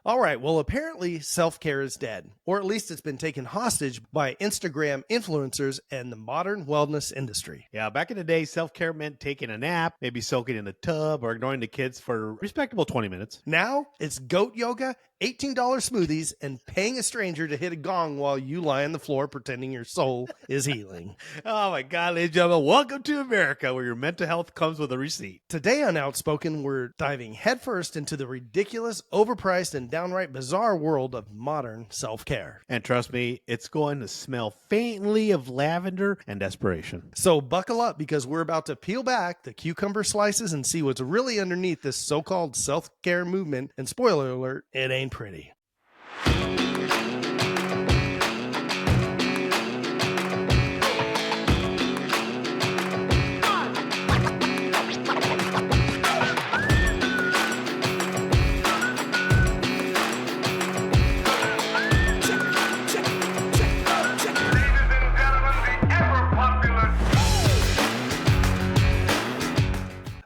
All right, well, apparently self-care is dead, or at least it's been taken hostage by Instagram influencers and the modern wellness industry. Yeah, back in the day, self-care meant taking a nap, maybe soaking in the tub, or ignoring the kids for respectable 20 minutes. Now it's goat yoga, $18 smoothies, and paying a stranger to hit a gong while you lie on the floor pretending your soul is healing. Oh my God, ladies and gentlemen, welcome to America, where your mental health comes with a receipt. Today on Outspoken, we're diving headfirst into the ridiculous, overpriced, and downright bizarre world of modern self-care. And trust me, it's going to smell faintly of lavender and desperation. So buckle up, because we're about to peel back the cucumber slices and see what's really underneath this so-called self-care movement. And spoiler alert, it ain't pretty.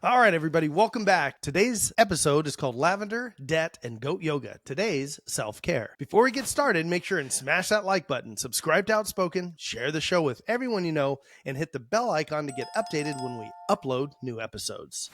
All right, everybody, welcome back. Today's episode is called Lavender, Debt, and Goat Yoga. Today's self-care. Before we get started, make sure and smash that like button, subscribe to Outspoken, share the show with everyone you know, and hit the bell icon to get updated when we upload new episodes.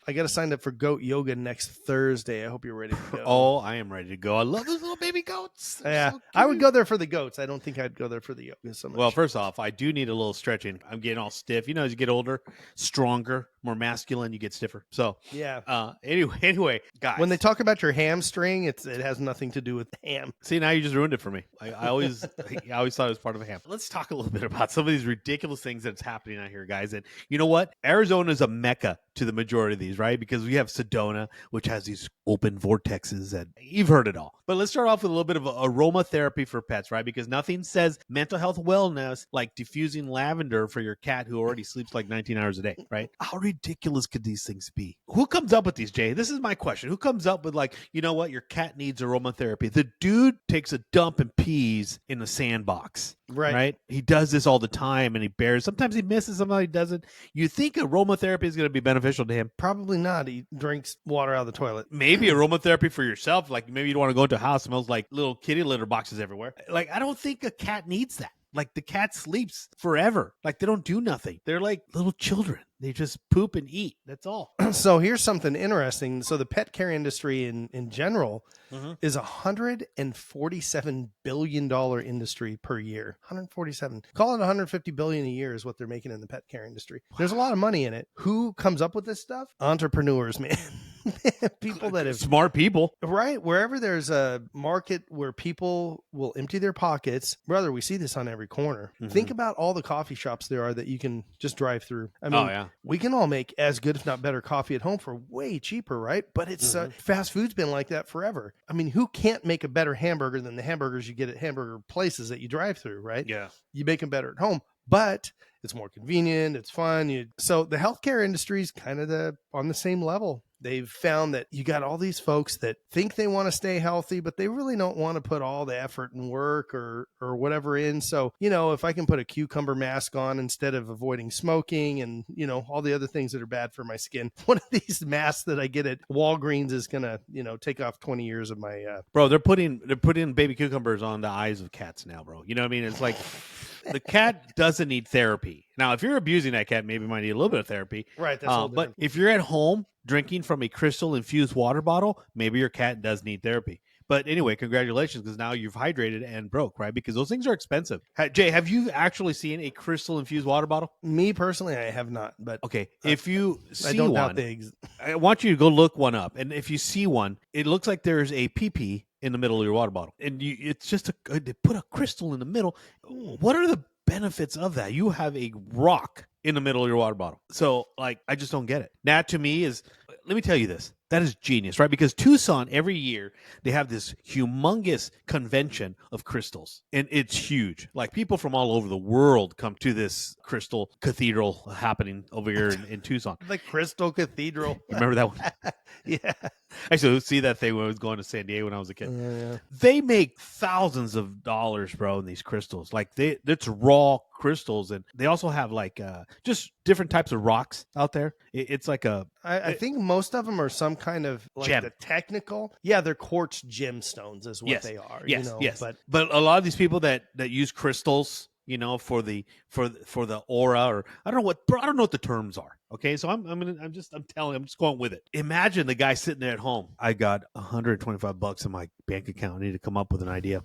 I got to sign up for goat yoga next Thursday. I hope you're ready to go. Oh, I am ready to go. I love those little baby goats. Yeah, So I would go there for the goats. I don't think I'd go there for the yoga so much. Well, first off, I do need a little stretching. I'm getting all stiff. You know, as you get older, stronger, more masculine, you get stiffer. So, yeah. Anyway, guys. When they talk about your hamstring, it has nothing to do with ham. See, now you just ruined it for me. I always thought it was part of a ham. Let's talk a little bit about some of these ridiculous things that's happening out here, guys. And you know what? Arizona is a mecca to the majority of these, right? Because we have Sedona, which has these open vortexes, and you've heard it all. But let's start off with a little bit of aromatherapy for pets, right? Because nothing says mental health wellness like diffusing lavender for your cat who already sleeps like 19 hours a day, right? How ridiculous could these things be? Who comes up with these, Jay? This is my question. Who comes up with like, you know what? Your cat needs aromatherapy. The dude takes a dump and pees in the sandbox. Right. He does this all the time and he bears. Sometimes he misses, sometimes he doesn't. You think aromatherapy is going to be beneficial to him? Probably not. He drinks water out of the toilet. Maybe aromatherapy for yourself. Like maybe you don't want to go into a house that smells like little kitty litter boxes everywhere. Like I don't think a cat needs that. Like the cat sleeps forever. Like they don't do nothing. They're like little children. They just poop and eat. That's all. So here's something interesting. So the pet care industry in general is $147 billion industry per year. 147. Call it 150 billion a year is what they're making in the pet care industry. There's a lot of money in it. Who comes up with this stuff? Entrepreneurs, man. People that have smart people. Right. Wherever there's a market where people will empty their pockets, brother, we see this on every corner. Think about all the coffee shops there are that you can just drive through. I mean, we can all make as good, if not better, coffee at home for way cheaper, right? But it's fast food's been like that forever. I mean, who can't make a better hamburger than the hamburgers you get at hamburger places that you drive through, right? Yeah. You make them better at home, but it's more convenient. It's fun. So the healthcare industry is kind of on the same level. They've found that you got all these folks that think they want to stay healthy, but they really don't want to put all the effort and work or whatever in. So, you know, if I can put a cucumber mask on instead of avoiding smoking and, you know, all the other things that are bad for my skin, one of these masks that I get at Walgreens is going to, you know, take off 20 years of my... Bro, they're putting baby cucumbers on the eyes of cats now, bro. You know what I mean? It's like... The cat doesn't need therapy. Now, if you're abusing that cat, maybe you might need a little bit of therapy. Right. That's but if you're at home drinking from a crystal infused water bottle, maybe your cat does need therapy. But anyway, congratulations, because now you've hydrated and broke, right? Because those things are expensive. Jay, have you actually seen a crystal infused water bottle? Me personally, I have not. But okay, if you see I don't one, doubt the eggs. I want you to go look one up. And if you see one, it looks like there's a pee-pee in the middle of your water bottle. And it's just they put a crystal in the middle. What are the benefits of that? You have a rock in the middle of your water bottle. So, like, I just don't get it. That to me is, let me tell you this. That is genius, right? Because Tucson, every year, they have this humongous convention of crystals. And it's huge. Like, people from all over the world come to this crystal cathedral happening over here in Tucson. The Crystal Cathedral. You remember that one? Yeah. I used to see that thing when I was going to San Diego when I was a kid. Yeah. They make thousands of dollars, bro, in these crystals. Like, it's raw crystals. And they also have, like, just different types of rocks out there. It's like I think most of them are some some kind of like Gem. the technical. Yeah, they're quartz gemstones is what Yes. they are. Yes, you know, yes. but But a lot of these people that use crystals, you know, for the aura, or I don't know what, bro, I don't know what the terms are. Okay, so I'm just going with it. Imagine the guy sitting there at home. I got $125 in my bank account. I need to come up with an idea.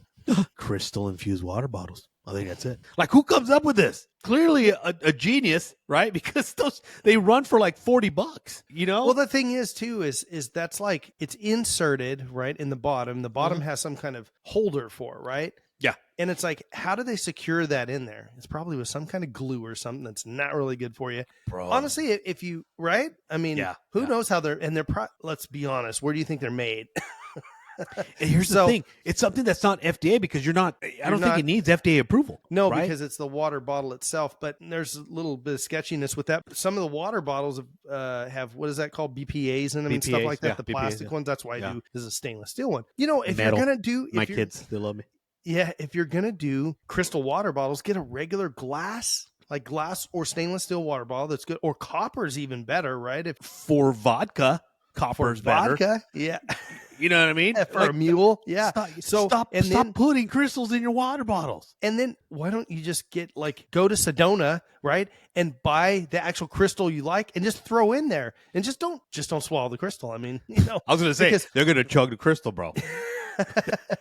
Crystal infused water bottles. I think that's it. Like, who comes up with this? Clearly a genius, right? Because they run for like $40, you know? well, the thing is too is that's like it's inserted right in the bottom. The bottom has some kind of holder for it, right? Yeah. And it's like, how do they secure that in there? It's probably with some kind of glue or something that's not really good for you. Bro. Honestly, if you, right? I mean, Yeah, who yeah. knows how let's be honest. Where do you think they're made? And here's the thing. It's something that's not FDA because I don't think it needs FDA approval. No, right? because it's the water bottle itself. But there's a little bit of sketchiness with that. Some of the water bottles have what is that called? BPAs in them and stuff like that. Yeah, the BPAs, plastic yeah. ones. That's why I Yeah. do. This is a stainless steel one. You know, if Metal. you're gonna do My kids, they love me. Yeah, if you're going to do crystal water bottles, get a regular glass or stainless steel water bottle that's good. Or copper is even better, right? If For vodka, copper's better. vodka, yeah. You know what I mean? For a mule, yeah. Stop putting crystals in your water bottles. And then why don't you just go to Sedona, right, and buy the actual crystal you like and just throw in there, and just don't swallow the crystal. I mean, you know. I was going to say they're going to chug the crystal, bro.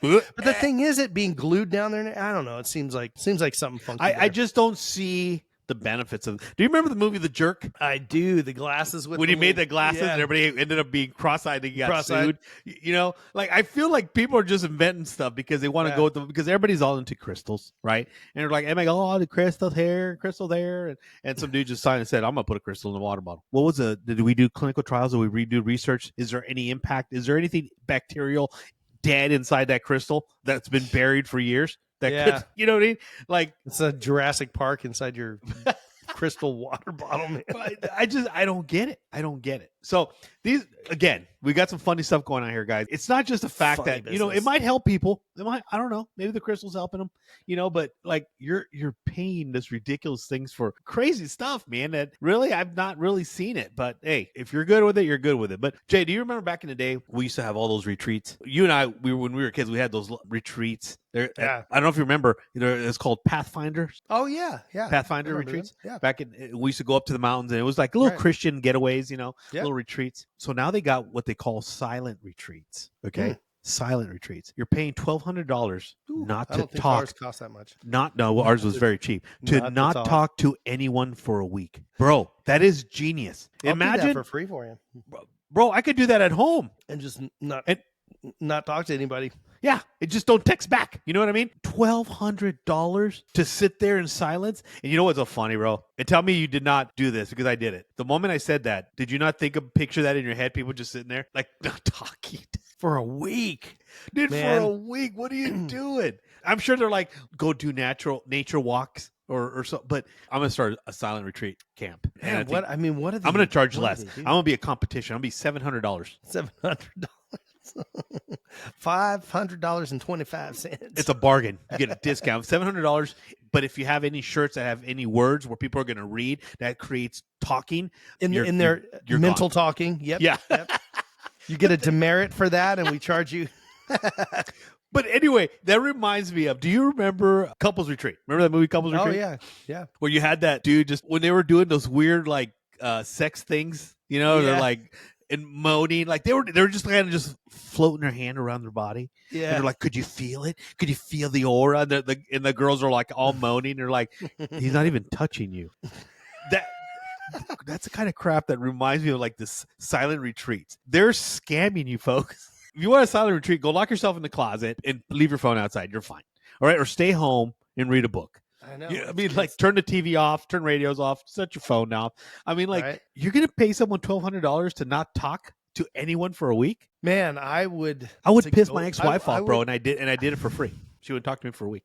But the thing is, it being glued down there, I don't know. It seems like something funky. I just don't see the benefits of. Do you remember the movie The Jerk? I do. The glasses with when he made the glasses yeah. and everybody ended up being cross-eyed and he got Cross-eyed. sued. You know, like I feel like people are just inventing stuff because they want to go with them because everybody's all into crystals, right? And they're like, oh, the crystal here, crystal there, and some dude just signed and said, I'm gonna put a crystal in the water bottle. What was did we do clinical trials? Did we redo research? Is there any impact? Is there anything bacterial dead inside that crystal that's been buried for years? That could, you know what I mean? Like it's a Jurassic Park inside your crystal water bottle, man. I don't get it. I don't get it. So these, again, we got some funny stuff going on here, guys. It's not just the fact Funny that, business. you know, it might help people. It might, I don't know, maybe the crystal's helping them, you know, but like you're paying this ridiculous things for crazy stuff, man, that really, I've not really seen it. But hey, if you're good with it, you're good with it. But Jay, do you remember back in the day, we used to have all those retreats? You and I, when we were kids, we had those retreats. There, Yeah. I don't know if you remember, it's called Pathfinders. Oh yeah, yeah. Pathfinder I remember retreats. them. Yeah. Back in, we used to go up to the mountains, and it was like little Christian getaways, you know, little retreats. So now they got what they call silent retreats. Okay, silent retreats. You're paying $1,200 not I to don't think talk. ours cost that much. Ours was very cheap. To not talk to anyone for a week, bro. That is genius. I'll do Imagine that for free for you, bro. I could do that at home and just not talk to anybody. Yeah, it just don't text back. You know what I mean? $1,200 to sit there in silence. And you know what's so funny, bro? And tell me you did not do this because I did it. The moment I said that, did you not picture that in your head? People just sitting there, like, not talking For a week. Dude, Man. for a week. What are you doing? I'm sure they're like, go do nature walks or so. But I'm going to start a silent retreat camp. Man, what are they? I'm going to charge less. I'm going to be a competition. I'm going to be $700. $700. $500.25. It's a bargain. You get a discount, $700. But if you have any shirts that have any words where people are going to read, that creates talking in their mental gone. Talking. Yep. Yeah. Yep. You get a demerit for that, and we charge you. But anyway, that reminds me of. Do you remember Couples Retreat? Remember that movie Couples Retreat? Oh yeah. Where you had that dude just when they were doing those weird like sex things. You know, they're like. And moaning, like they were just kind of just floating their hand around their body. Yeah, and they're like, "Could you feel it? Could you feel the aura?" And the girls are like all moaning. They're like, "He's not even touching you." That's the kind of crap that reminds me of like this silent retreats. They're scamming you, folks. If you want a silent retreat, go lock yourself in the closet and leave your phone outside. You're fine. All right, or stay home and read a book. I know. I mean, like, turn the TV off, turn radios off, set your phone down. I mean, like, you're going to pay someone $1,200 to not talk to anyone for a week? Man, I would piss my ex-wife off, bro, and I did it for free. She would talk to me for a week.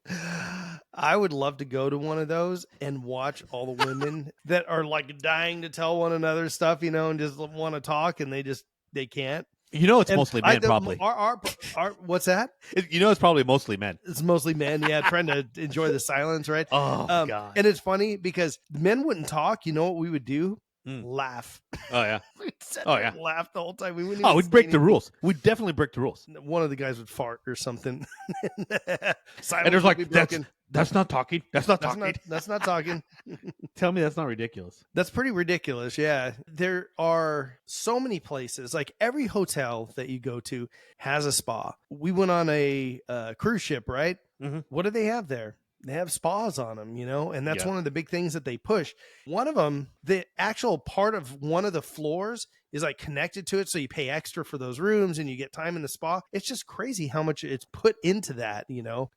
I would love to go to one of those and watch all the women that are like dying to tell one another stuff, you know, and just want to talk, and they can't. You know, it's mostly men, probably. Our what's that? You know, it's probably mostly men. It's mostly men, yeah, trying to enjoy the silence, right? Oh, God. And it's funny because men wouldn't talk. You know what we would do? laugh. Oh yeah. We'd sit Oh there yeah. and laugh the whole time. We wouldn't Oh, even we'd say break the anything. rules. We'd definitely break the rules. One of the guys would fart or something. And Silence there's would be like, broken. that's not talking. That's not That's talking. not talking. Tell me that's not ridiculous. That's pretty ridiculous. Yeah. There are so many places. Like every hotel that you go to has a spa. We went on a cruise ship, right? Mhm. What do they have there? They have spas on them, and that's Yeah. one of the big things that they push. One of them, the actual part of one of the floors is like connected to it. So you pay extra for those rooms and you get time in the spa. It's just crazy how much it's put into that,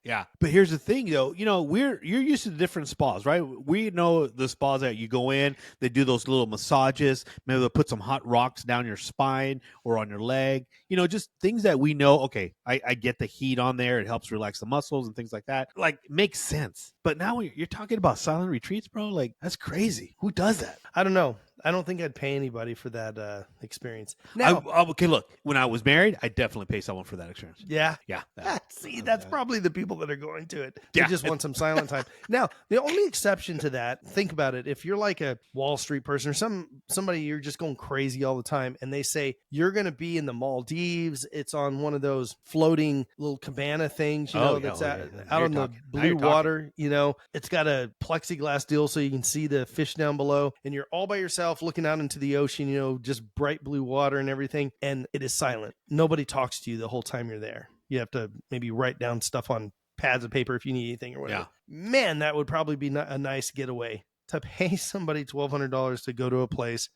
Yeah. But here's the thing though, you're used to the different spas, right? We know the spas that you go in, they do those little massages, maybe they'll put some hot rocks down your spine or on your leg, just things that we know, okay, I get the heat on there, it helps relax the muscles and things like that. Like makes sense. But now you're talking about silent retreats, bro, like that's crazy. Who does that? I don't know. I don't think I'd pay anybody for that experience. Now, Okay, look, when I was married, I definitely pay someone for that experience. yeah. Yeah. See, that's probably the people that are going to it. They Yeah. just want some silent time. Now, the only exception to that, think about it. If you're like a Wall Street person or somebody you're just going crazy all the time, and they say you're going to be in the Maldives, it's on one of those floating little cabana things, that's out on the blue water. It's got a plexiglass deal so you can see the fish down below, and you're all by yourself looking out into the ocean, just bright blue water and everything, and it is silent. Nobody talks to you the whole time you're there. You have to maybe write down stuff on pads of paper if you need anything or whatever. Yeah. Man, that would probably be a nice getaway. To pay somebody $1,200 to go to a place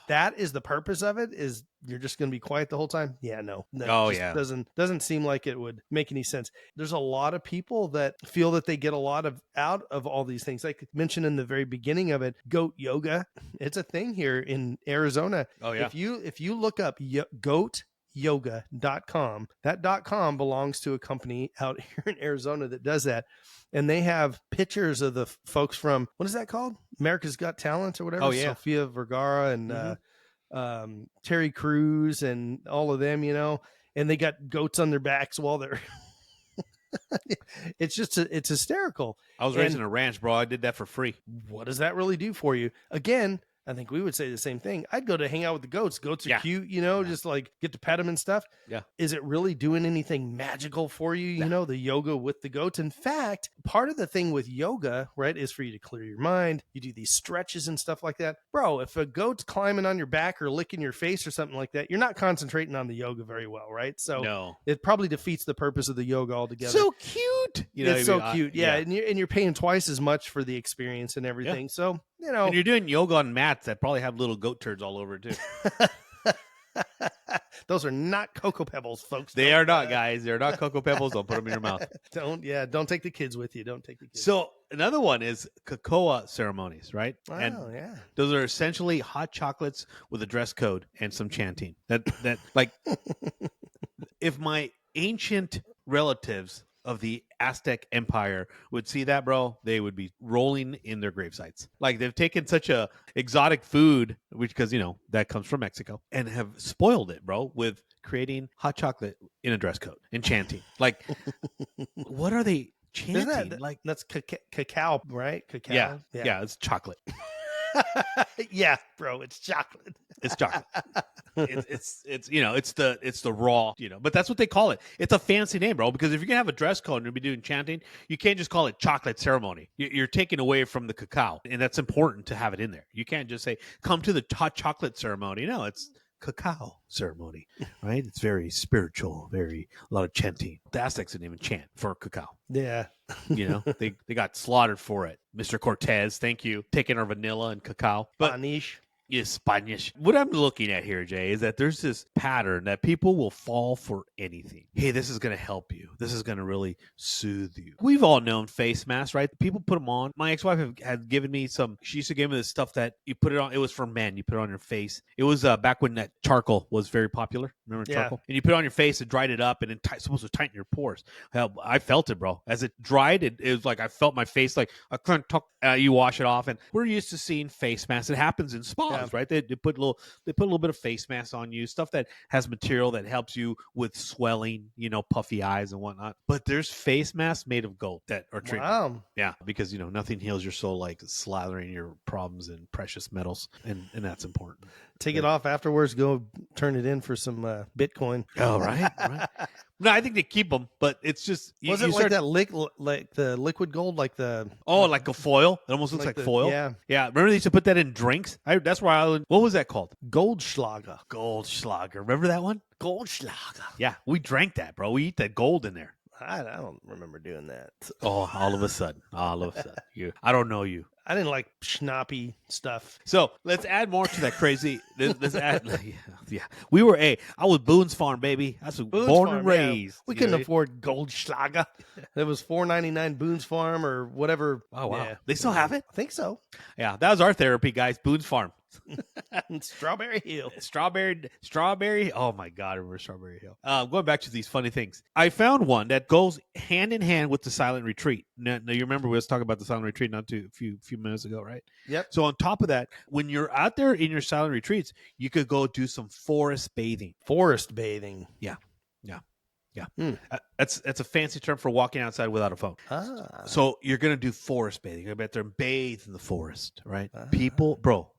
that is the purpose of it, is you're just going to be quiet the whole time. Yeah, no. Doesn't seem like it would make any sense. There's a lot of people that feel that they get a lot out of all these things. Like mentioned in the very beginning of it, goat yoga. It's a thing here in Arizona. Oh yeah. If you look up goatyoga.com, that .com belongs to a company out here in Arizona that does that. And they have pictures of the folks from, what is that called? America's Got Talent or whatever. Oh, yeah. Sofia Vergara and Terry Crews and all of them, and they got goats on their backs while they're it's hysterical. I was raising a ranch, bro. I did that for free. What does that really do for you? Again, I think we would say the same thing. I'd go to hang out with the goats. Goats are cute, just like get to pet them and stuff. Yeah. Is it really doing anything magical for you? The yoga with the goats. In fact, part of the thing with yoga, right, is for you to clear your mind. You do these stretches and stuff like that. Bro, if a goat's climbing on your back or licking your face or something like that, you're not concentrating on the yoga very well, right? So it probably defeats the purpose of the yoga altogether. So cute. It's so cute. Yeah. And you're paying twice as much for the experience and everything. Yeah. So, and you're doing yoga on mats that probably have little goat turds all over it too. Those are not Cocoa Pebbles, folks. They are not, guys. They're not Cocoa Pebbles. Don't put them in your mouth. Don't take the kids with you. Don't take the kids. So another one is cocoa ceremonies, right? Oh, and yeah. Those are essentially hot chocolates with a dress code and some chanting. That like, if my ancient relatives of the Aztec Empire would see that, bro, they would be rolling in their gravesites. Like they've taken such a exotic food, which because that comes from Mexico, and have spoiled it, bro, with creating hot chocolate in a dress code and chanting. Like, what are they chanting? Like that's cacao, right? Cacao. Yeah, it's chocolate. Yeah, bro, it's chocolate. It's chocolate. It's the raw, but that's what they call it. It's a fancy name, bro, because if you're gonna have a dress code and you'll be doing chanting, you can't just call it chocolate ceremony. You're taking away from the cacao, and that's important to have it in there. You can't just say come to the hot chocolate ceremony. No, it's cacao ceremony, right? It's very spiritual, a lot of chanting. The Aztecs didn't even chant for cacao. Yeah. They got slaughtered for it. Mr. Cortez, thank you, taking our vanilla and cacao. But Spanish. Yes, Spanish. What I'm looking at here, Jay, is that there's this pattern that people will fall for anything. Hey, this is going to help you. This is going to really soothe you. We've all known face masks, right? People put them on. My ex-wife had given me some. She used to give me this stuff that you put it on. It was for men. You put it on your face. It was back when that charcoal was very popular. Remember charcoal? And you put it on your face, it dried it up, and it's supposed to tighten your pores. Hell, I felt it, bro. As it dried, it was like I felt my face like I couldn't talk. You wash it off, and we're used to seeing face masks. It happens in spas. spas, right? They put a little bit of face mask on you, stuff that has material that helps you with swelling, puffy eyes and whatnot. But there's face masks made of gold that are treated. Wow. Yeah, because nothing heals your soul like slathering your problems in precious metals, and that's important. Take it off afterwards. Go turn it in for some Bitcoin. Oh, right. No, I think they keep them, but it's just Was it like that like the liquid gold, like the like a foil? It almost looks like foil. Yeah. Remember they used to put that in drinks. That's where what was that called? Goldschlager. Goldschlager. Remember that one? Goldschlager. Yeah, we drank that, bro. We eat that gold in there. I don't remember doing that. Oh, all of a sudden, I don't know you. I didn't like schnappy stuff. So let's add more to that crazy. Let's add. Yeah, we were I was Boone's Farm, baby. That's born and raised. Yeah. We couldn't afford Goldschlager. It was $4.99 Boone's Farm or whatever. Oh wow, yeah. They still have it? I think so. Yeah, that was our therapy, guys. Boone's Farm. Strawberry Hill. Strawberry. Oh my God, I remember Strawberry Hill. Going back to these funny things. I found one that goes hand in hand with the silent retreat. Now you remember we was talking about the silent retreat a few minutes ago, right? Yep. So on top of that, when you're out there in your silent retreats, you could go do some forest bathing. Forest bathing. Yeah. That's a fancy term for walking outside without a phone. So you're gonna do forest bathing. You're gonna be out there and bathe in the forest, right? People, bro.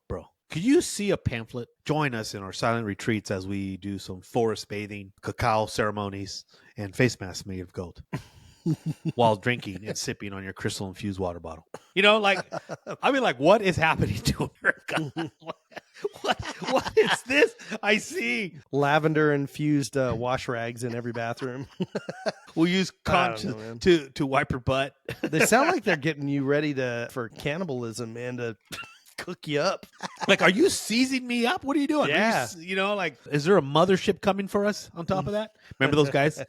Could you see a pamphlet? Join us in our silent retreats as we do some forest bathing, cacao ceremonies, and face masks made of gold while drinking and sipping on your crystal infused water bottle. What is happening to America? What is this? I see lavender infused wash rags in every bathroom. We'll use conch to wipe your butt. They sound like they're getting you ready for cannibalism and to cook you up. Like, are you seizing me up? What are you doing? Yeah. Is there a mothership coming for us on top of that? Remember those guys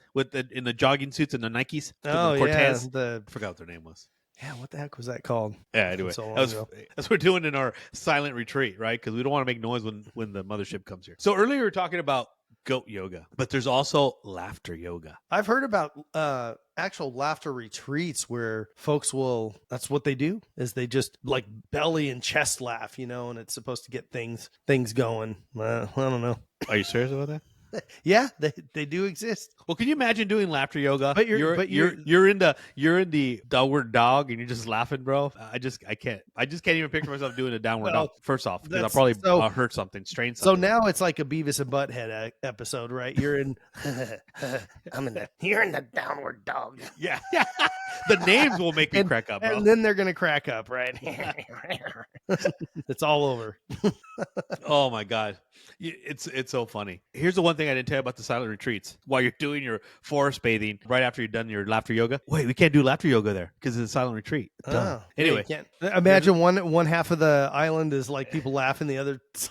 in the jogging suits and the Nikes? Oh, Cortez? yeah. I forgot what their name was. Yeah, what the heck was that called? Yeah, anyway, that's what we're doing in our silent retreat, right? Because we don't want to make noise when the mothership comes here. So earlier we were talking about goat yoga, but there's also laughter yoga. I've heard about actual laughter retreats where folks that's what they do, is they just like belly and chest laugh, and it's supposed to get things going. I don't know. Are you serious about that? Yeah, they do exist. Well, can you imagine doing laughter yoga? But you're in the downward dog and you're just laughing, bro. I can't even picture myself doing a downward dog. First off, because I'll probably hurt something, strain something. So now it's like a Beavis and Butthead episode, right? You're in you're in the downward dog. Yeah. The names will make me crack up, bro. And then they're gonna crack up, right? It's all over. Oh my God. It's so funny. Here's the one thing I didn't tell you about the silent retreats. While you're doing your forest bathing, right after you've done your laughter yoga. Wait, we can't do laughter yoga there because it's a silent retreat. Oh, anyway, yeah, imagine one half of the island is like people laughing, the other side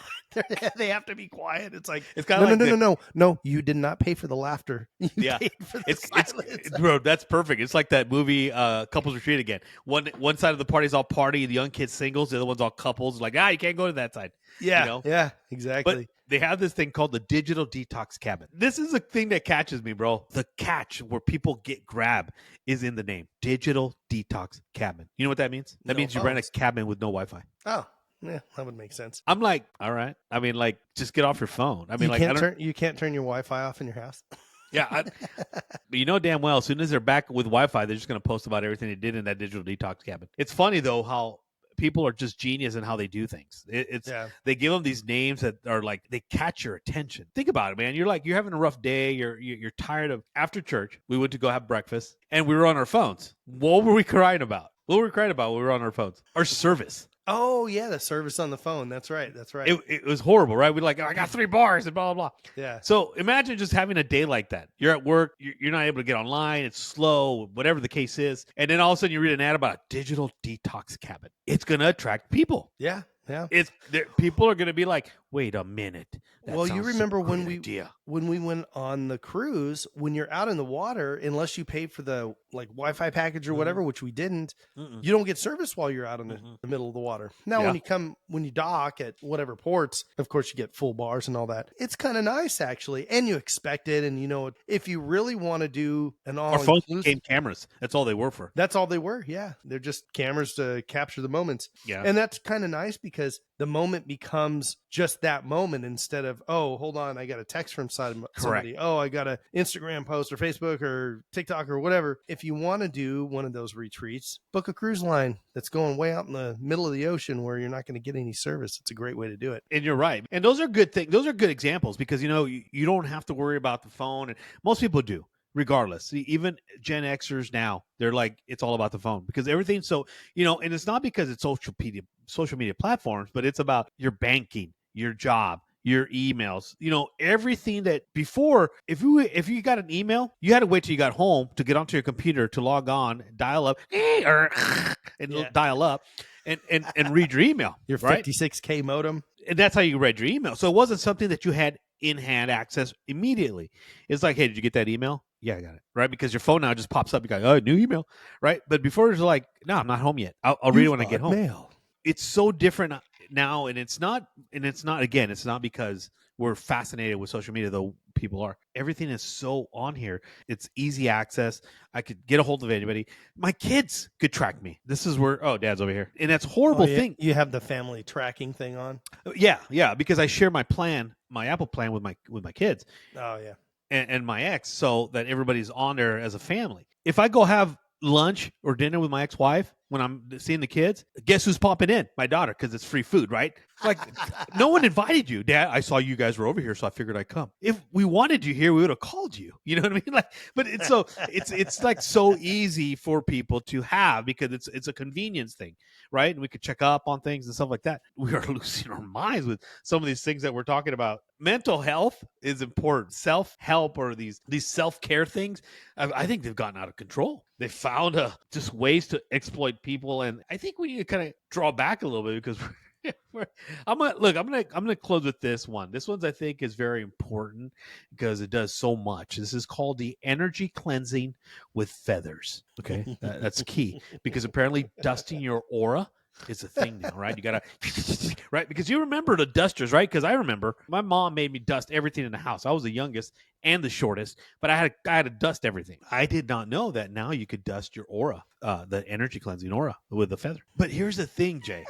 they have to be quiet. It's like it's kind of no. You did not pay for the laughter. You paid for the silence. Bro, that's perfect. It's like that movie Couples Retreat again. One side of the party is all party, the young kids singles, the other one's all couples. Like, you can't go to that side. Yeah, yeah, exactly. But they have this thing called the digital detox cabin. This is a thing that catches me, bro. The catch where people get grabbed is in the name. Digital detox cabin. You know what that means? That means you rent a cabin with no Wi-Fi. Oh, yeah, that would make sense. I'm like, all right. I mean, like, just get off your phone. I mean, you can't turn your Wi-Fi off in your house. Yeah, but damn well, as soon as they're back with Wi-Fi, they're just going to post about everything they did in that digital detox cabin. It's funny, though, how people are just genius in how they do things. They give them these names that are like, they catch your attention. Think about it, man. You're having a rough day. You're tired of, after church, we went to go have breakfast and we were on our phones. What were we crying about? What were we crying about when we were on our phones? Our service. Oh, yeah, the service on the phone. That's right. It was horrible, right? We're like, I got 3 bars and blah, blah, blah. Yeah. So imagine just having a day like that. You're at work. You're not able to get online. It's slow, whatever the case is. And then all of a sudden you read an ad about a digital detox cabin. It's going to attract people. Yeah. Yeah. People are going to be like, wait a minute. Well, you remember when we went on the cruise, when you're out in the water, unless you pay for the like Wi-Fi package or whatever, which we didn't, you don't get service while you're out in the middle of the water. Now, when you dock at whatever ports, of course you get full bars and all that. It's kind of nice actually, and you expect it. And if you really want to do an all, our phones became cameras. That's all they were for. That's all they were. Yeah, they're just cameras to capture the moments. Yeah, and that's kind of nice because the moment becomes just that moment instead of, oh, hold on, I got a text from somebody. Oh, I got an Instagram post or Facebook or TikTok or whatever. If you want to do one of those retreats, book a cruise line that's going way out in the middle of the ocean where you're not going to get any service. It's a great way to do it. And you're right. And those are good things. Those are good examples because, you don't have to worry about the phone. And most people do. Regardless, see, even Gen Xers now, they're like, it's all about the phone because everything's so, and it's not because it's social media platforms, but it's about your banking, your job, your emails, everything that before, if you got an email, you had to wait till you got home to get onto your computer to log on, dial up, and dial up and read your email. Your right? 56K modem. And that's how you read your email. So it wasn't something that you had in-hand access immediately. It's like, hey, did you get that email? Yeah, I got it. Right? Because your phone now just pops up. You go, oh, new email. Right? But before it's like, no, I'm not home yet. I'll read it when I get home. Mail. It's so different now, and it's not again, it's not because we're fascinated with social media, though people are. Everything is so on here. It's easy access. I could get a hold of anybody. My kids could track me. This is where, Dad's over here. And that's a horrible thing. You have the family tracking thing on? Yeah, because I share my plan, my Apple plan with my kids. Oh, yeah. And my ex, so that everybody's on there as a family. If I go have lunch or dinner with my ex-wife when I'm seeing the kids, guess who's popping in? My daughter, because it's free food, right? Like, no one invited you. Dad, I saw you guys were over here, so I figured I'd come. If we wanted you here, we would have called you. You know what I mean? Like, but it's like so easy for people to have because it's a convenience thing, right? And we could check up on things and stuff like that. We are losing our minds with some of these things that we're talking about. Mental health is important. Self-help or these self-care things, I think they've gotten out of control. They found just ways to exploit people, and I think we need to kind of draw back a little bit because I'm gonna close with this one. This one's I think is very important because it does so much. This is called the energy cleansing with feathers. Okay, that's key because apparently dusting your aura is a thing now, right? You gotta right because you remember the dusters, right? Because I remember my mom made me dust everything in the house. I was the youngest and the shortest, but I had to dust everything. I did not know that now you could dust your aura, the energy cleansing aura with a feather. But here's the thing, Jay.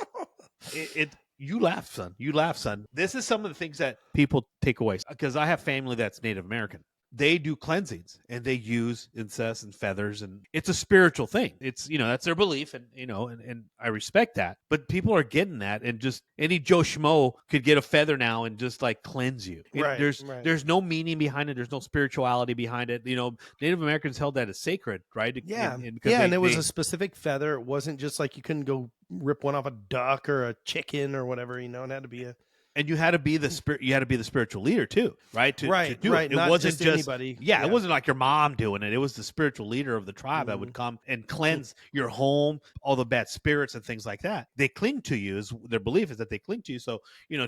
You laugh, son. You laugh, son. This is some of the things that people take away because I have family that's Native American. They do cleansings and they use incense and feathers, and it's a spiritual thing. It's, that's their belief, and and I respect that. But people are getting that, and just any Joe Schmo could get a feather now and just like cleanse you. Right, there's no meaning behind it. There's no spirituality behind it. Native Americans held that as sacred, right? And it was a specific feather. It wasn't just like you couldn't go rip one off a duck or a chicken or whatever. It had to be a. And you had to be the spirit. You had to be the spiritual leader too, right? To do it. It Not wasn't just anybody. Yeah, it wasn't like your mom doing it. It was the spiritual leader of the tribe that would come and cleanse your home, all the bad spirits and things like that. They cling to you. Their belief is that they cling to you. So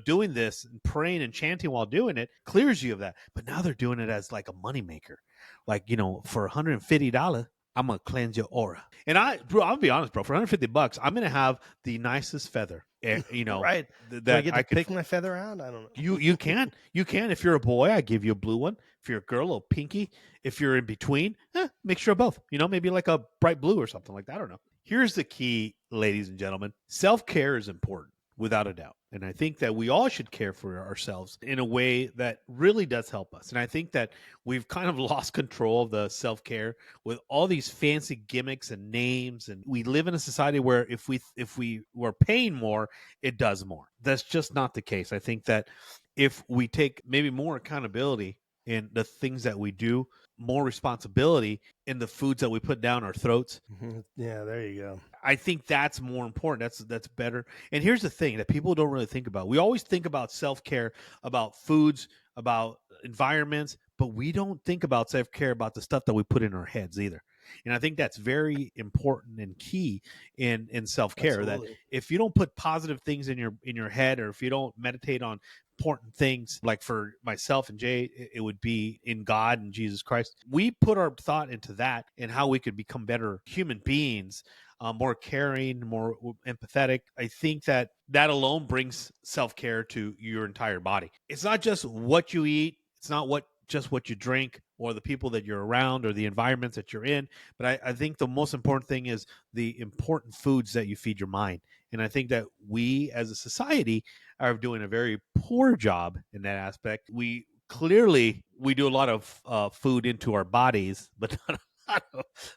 doing this and praying and chanting while doing it clears you of that. But now they're doing it as like a moneymaker, like for $150. I'm gonna cleanse your aura. And I'll be honest, bro. For $150, I'm gonna have the nicest feather. Right? That Do I get to pick my feather out? I don't know. You can. If you're a boy, I give you a blue one. If you're a girl, a pinky. If you're in between, mixture of both. Maybe like a bright blue or something like that. I don't know. Here's the key, ladies and gentlemen. Self-care is important, without a doubt. And I think that we all should care for ourselves in a way that really does help us. And I think that we've kind of lost control of the self-care with all these fancy gimmicks and names. And we live in a society where if we were paying more, it does more. That's just not the case. I think that if we take maybe more accountability in the things that we do, more responsibility in the foods that we put down our throats. Yeah, there you go. I think that's more important. That's better. And here's the thing that people don't really think about. We always think about self-care, about foods, about environments, but we don't think about self-care about the stuff that we put in our heads either. And I think that's very important and key in self-care. Absolutely. That if you don't put positive things in your head, or if you don't meditate on important things, like for myself and Jay, it would be in God and Jesus Christ. We put our thought into that and how we could become better human beings, more caring, more empathetic. I think that alone brings self-care to your entire body. It's not just what you eat. It's not just what you drink, or the people that you're around or the environments that you're in. But I think the most important thing is the important foods that you feed your mind. And I think that we as a society are doing a very poor job in that aspect. We do a lot of food into our bodies, but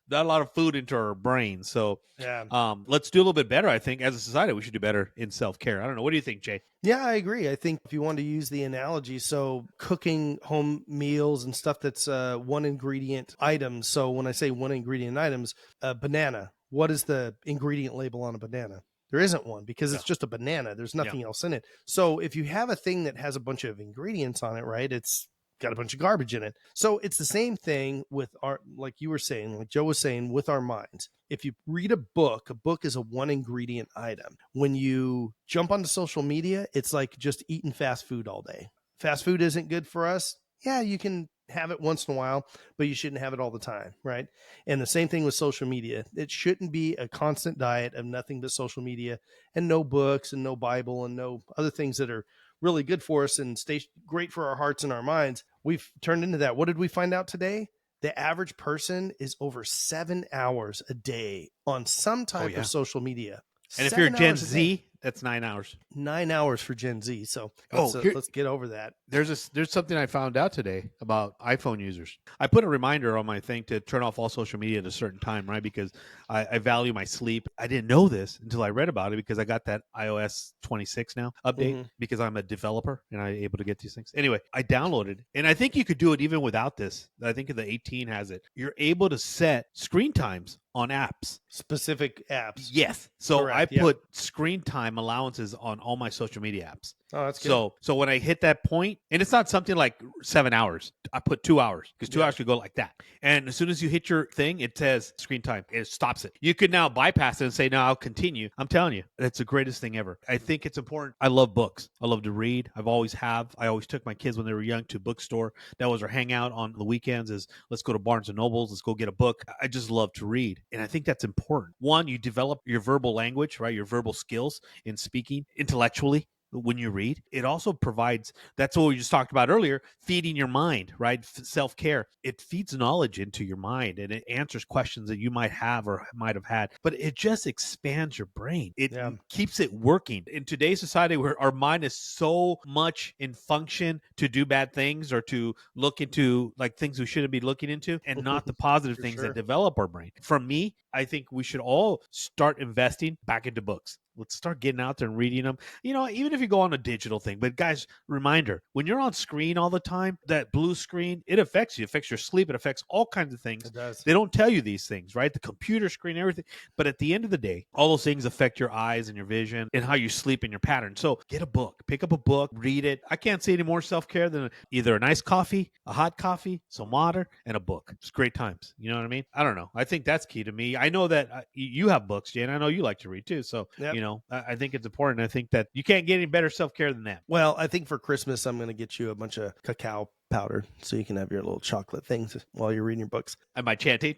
not a lot of food into our brains. So Yeah. let's do a little bit better. I think as a society, we should do better in self-care. I don't know. What do you think, Jay? Yeah, I agree. I think if you want to use the analogy, so cooking home meals and stuff that's one ingredient items. So when I say one ingredient items, banana, what is the ingredient label on a banana? There isn't one because it's just a banana. There's nothing else in it. So if you have a thing that has a bunch of ingredients on it, right, it's got a bunch of garbage in it. So it's the same thing with our, like you were saying, like Joe was saying, with our minds. If you read a book is a one ingredient item. When you jump onto social media, it's like just eating fast food all day. Fast food isn't good for us. Yeah, you can have it once in a while, but you shouldn't have it all the time, right? And the same thing with social media. It shouldn't be a constant diet of nothing but social media and no books and no Bible and no other things that are really good for us and stay great for our hearts and our minds. We've turned into that. What did we find out today? The average person is over 7 hours a day on some type of social media. And if you're Gen Z, that's 9 hours. 9 hours for Gen Z. So let's get over that. There's something I found out today about iPhone users. I put a reminder on my thing to turn off all social media at a certain time, right? Because I value my sleep. I didn't know this until I read about it because I got that iOS 26 now update because I'm a developer and I'm able to get these things. Anyway, I downloaded, and I think you could do it even without this. I think the 18 has it. You're able to set screen times on apps. Specific apps. Yes. So Correct, I put screen time allowances on all my social media apps. Oh, that's good. So when I hit that point, and it's not something like 7 hours, I put 2 hours because 2 hours could go like that. And as soon as you hit your thing, it says screen time. It stops it. You could now bypass it and say, no, I'll continue. I'm telling you, that's the greatest thing ever. I think it's important. I love books. I love to read. I've always have. I always took my kids when they were young to a bookstore. That was our hangout on the weekends is let's go to Barnes and Nobles. Let's go get a book. I just love to read. And I think that's important. One, you develop your verbal language, right? Your verbal skills in speaking intellectually. When you read, it also provides, that's what we just talked about earlier, feeding your mind, right? Self-care. It feeds knowledge into your mind and it answers questions that you might have or might have had, but it just expands your brain. It keeps it working. In today's society where our mind is so much in function to do bad things or to look into like things we shouldn't be looking into and not the positive things that develop our brain. For me, I think we should all start investing back into books. Let's start getting out there and reading them. You know, even if you go on a digital thing. But guys, reminder, when you're on screen all the time, that blue screen, it affects you. It affects your sleep. It affects all kinds of things. It does. They don't tell you these things, right? The computer screen, everything. But at the end of the day, all those things affect your eyes and your vision and how you sleep and your pattern. So get a book. Pick up a book. Read it. I can't say any more self-care than either a nice coffee, a hot coffee, some water, and a book. It's great times. You know what I mean? I don't know. I think that's key to me. I know that you have books, Jan. I know you like to read too. So, you know, I think it's important. I think that you can't get any better self-care than that. Well, I think for Christmas, I'm going to get you a bunch of cacao powder so you can have your little chocolate things while you're reading your books. Am I chanting?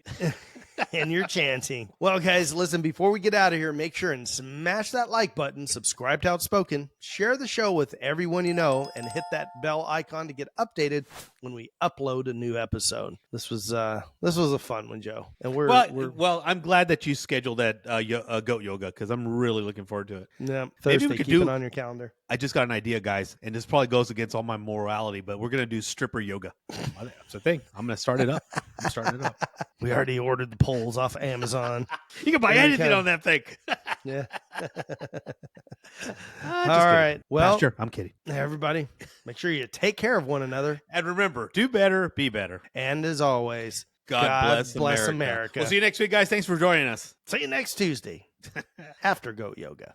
And you're chanting. Well, guys, listen, before we get out of here, make sure and smash that like button, subscribe to Outspoken, share the show with everyone you know, and hit that bell icon to get updated when we upload a new episode. This was a fun one, Joe. And well, I'm glad that you scheduled that goat yoga because I'm really looking forward to it. Yeah, Thursday, keep it on your calendar. I just got an idea, guys, and this probably goes against all my morality, but we're going to do stripper yoga. That's the thing. I'm going to start it up. I'm starting it up. We already ordered the poles off Amazon. You can buy anything on that thing. Yeah. All right. Well, Pastor, I'm kidding. Everybody, make sure you take care of one another. And remember, do better, be better. And as always, God bless America. We'll see you next week, guys. Thanks for joining us. See you next Tuesday after Goat Yoga.